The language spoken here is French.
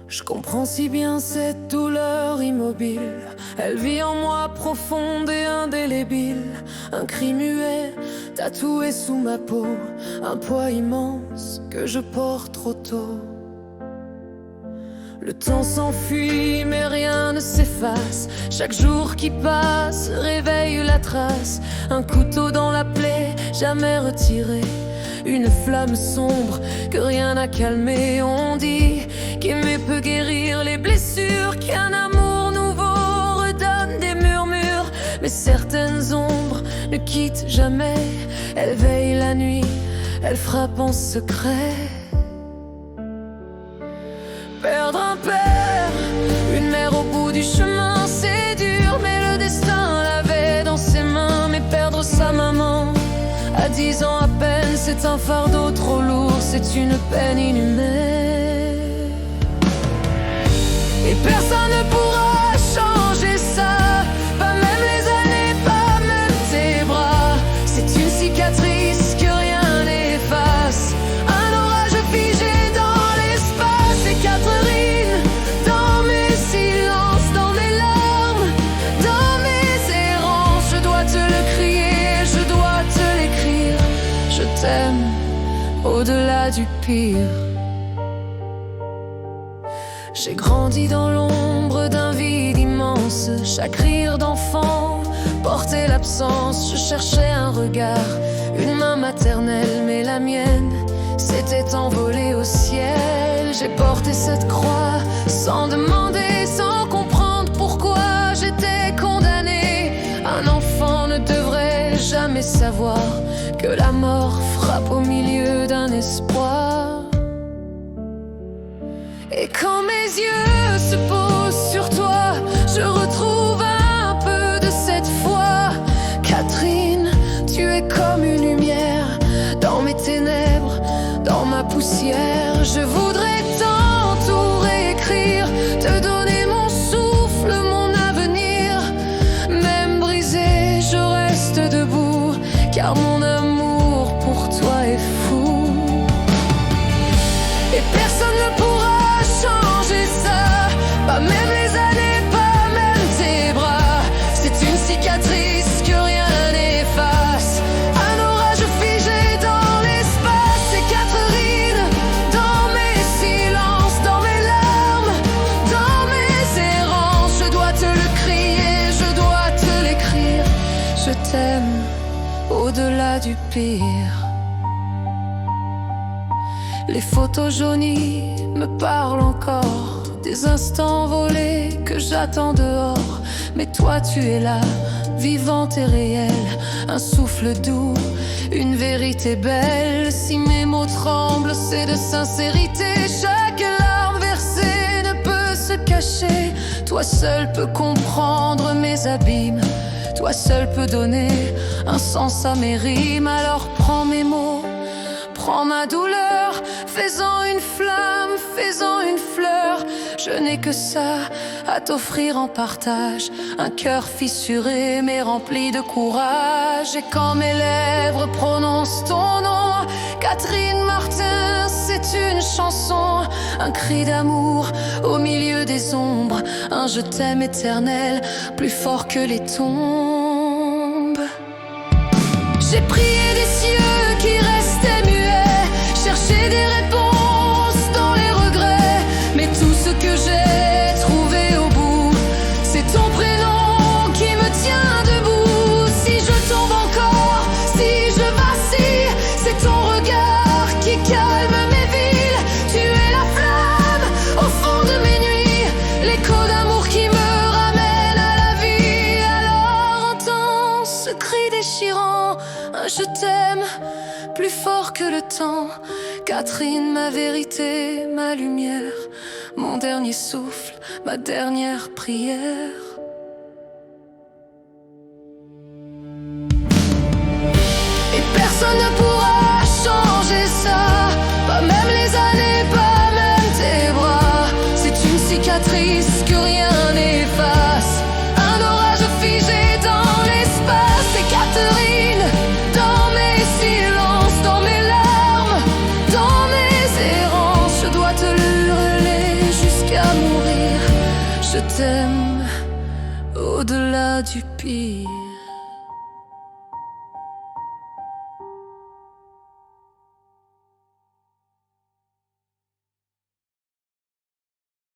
Je comprends si bien cette douleur immobile. Elle vit en moi profonde et indélébile. Un cri muet, tatoué sous ma peau. Un poids immense que je porte trop tôt. Le temps s'enfuit mais rien ne s'efface. Chaque jour qui passe réveille la trace. Un couteau dans la plaie, jamais retiré. Une flamme sombre que rien n'a calmé. On dit qu'aimer peut guérir les blessures, qu'un amour nouveau redonne des murmures. Mais certaines ombres ne quittent jamais. Elles veillent la nuit, elles frappent en secret. Perdre un père, une mère au bout du chemin, c'est dur, mais le destin l'avait dans ses mains. Mais perdre sa maman à 10 ans à peine, c'est un fardeau trop lourd, c'est une peine inhumaine. Et personne ne pourra changer ça, pas même les années, pas même tes bras. C'est une cicatrice que rien n'efface, un orage figé dans l'espace. Et Catherine, dans mes silences, dans mes larmes, dans mes errances, je dois te le crier, je dois te l'écrire. Je t'aime au-delà du pire. J'ai grandi dans l'ombre d'un vide immense. Chaque rire d'enfant portait l'absence. Je cherchais un regard, une main maternelle, mais la mienne s'était envolée au ciel. J'ai porté cette croix sans demander, sans comprendre pourquoi j'étais condamnée. Un enfant ne devrait jamais savoir que la mort frappe au milieu d'un espoir. Et quand mes yeux se posent sur toi, je retrouve un peu de cette foi. Catherine, tu es comme une lumière dans mes ténèbres, dans ma poussière. Je voudrais tant tout réécrire, te donner mon souffle, mon avenir. Même brisé, je reste debout, car mon amour pour toi est fou. Et personne ne pourra changer ça, pas même les années, pas même tes bras. C'est une cicatrice que rien n'efface, un orage figé dans l'espace. Et Catherine, dans mes silences, dans mes larmes, dans mes errances, je dois te le crier, je dois te l'écrire. Je t'aime au-delà du pire. Les photos jaunies me parlent encore des instants volés que j'attends dehors. Mais toi tu es là, vivante et réelle, un souffle doux, une vérité belle. Si mes mots tremblent, c'est de sincérité. Chaque larme versée ne peut se cacher. Toi seul peux comprendre mes abîmes, toi seul peux donner un sens à mes rimes. Alors prends mes mots, prends ma douleur, fais-en une flamme, fais-en une fleur. Je n'ai que ça à t'offrir en partage, un cœur fissuré mais rempli de courage. Et quand mes lèvres prononcent ton nom, Catherine Martin, c'est une chanson, un cri d'amour au milieu des ombres, un je t'aime éternel, plus fort que les tombes. J'ai prié des cieux qui restaient muets, cherché des réponses dans les regrets. Mais tout ce que j'ai trouvé au bout, c'est ton prénom qui me tient debout. Si je tombe encore, si je vacille, c'est ton regard qui calme mes villes. Tu es la flamme au fond de mes nuits, l'écho d'amour qui me ramène à la vie. Alors entends ce cri déchirant, un je t'aime plus fort que le temps. Catherine, ma vérité, ma lumière, mon dernier souffle, ma dernière prière. Et personne ne pourra changer ça, pas même les années, pas même tes bras. C'est une cicatrice que rien n'efface, un orage figé dans l'espace. Et Catherine, dans mes silences, dans mes larmes, dans mes errances, je dois te le hurler jusqu'à t'aime au-delà du pire.